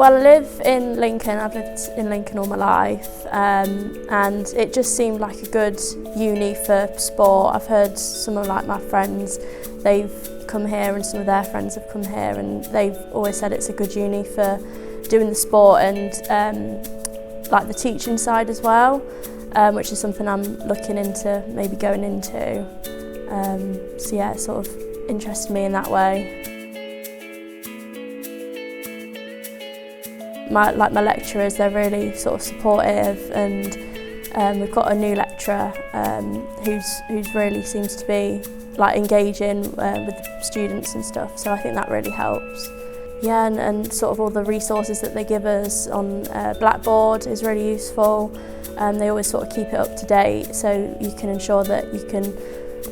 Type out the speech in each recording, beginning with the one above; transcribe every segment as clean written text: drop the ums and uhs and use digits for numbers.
Well, I live in Lincoln. I've lived in Lincoln all my life, and it just seemed like a good uni for sport. I've heard some of my friends, they've come here and some of their friends have come here, and they've always said it's a good uni for doing the sport and the teaching side as well, which is something I'm looking into maybe going into. So yeah, it sort of interested me in that way. My lecturers, they're really sort of supportive, and we've got a new lecturer who's really seems to be engaging with the students and stuff, so I think that really helps. Yeah, and sort of all the resources that they give us on Blackboard is really useful. They always sort of keep it up to date, so you can ensure that you can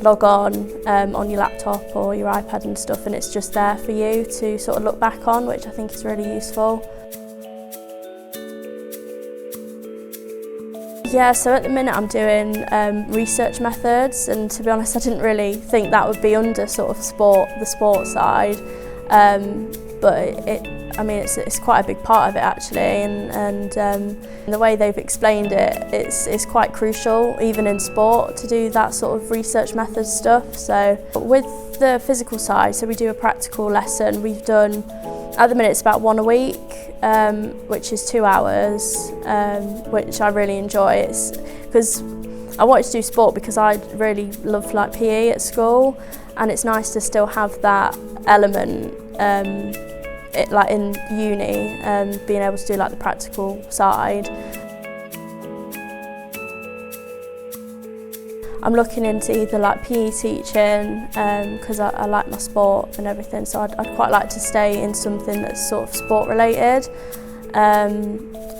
log on your laptop or your iPad and stuff, and it's just there for you to sort of look back on, which I think is really useful. Yeah, so at the minute I'm doing research methods, and to be honest I didn't really think that would be under sort of the sport side, but it's quite a big part of it actually, and the way they've explained it, it's quite crucial even in sport to do that sort of research method stuff. So with the physical side, so we do a practical lesson. We've done, at the minute it's about one a week, which is 2 hours, which I really enjoy. It's because I wanted to do sport because I really loved PE at school, and it's nice to still have that element in uni, being able to do the practical side. I'm looking into either PE teaching, because I like my sport and everything, so I'd quite like to stay in something that's sort of sport related,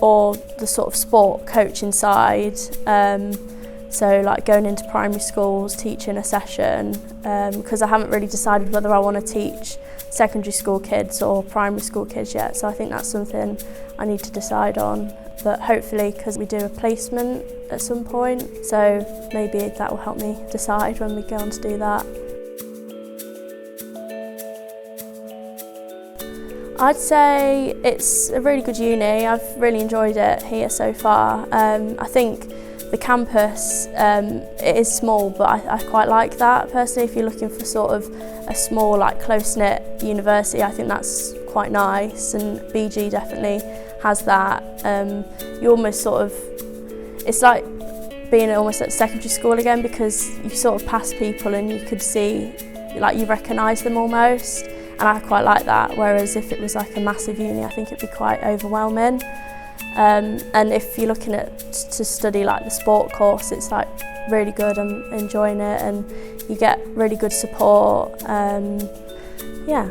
or the sort of sport coaching side, so going into primary schools, teaching a session, because I haven't really decided whether I want to teach secondary school kids or primary school kids yet, so I think that's something I need to decide on. But hopefully, because we do a placement at some point, so maybe that will help me decide when we go on to do that. I'd say it's a really good uni. I've really enjoyed it here so far. I think the campus, it is small, but I quite like that personally. If you're looking for sort of a small, close-knit university, I think that's quite nice, and BG definitely has that. You almost sort of, it's like being almost at secondary school again, because you sort of pass people and you could see, you recognise them almost, and I quite like that, whereas if it was a massive uni, I think it'd be quite overwhelming. And if you're looking to study the sport course, it's really good. I'm enjoying it, and you get really good support. Yeah.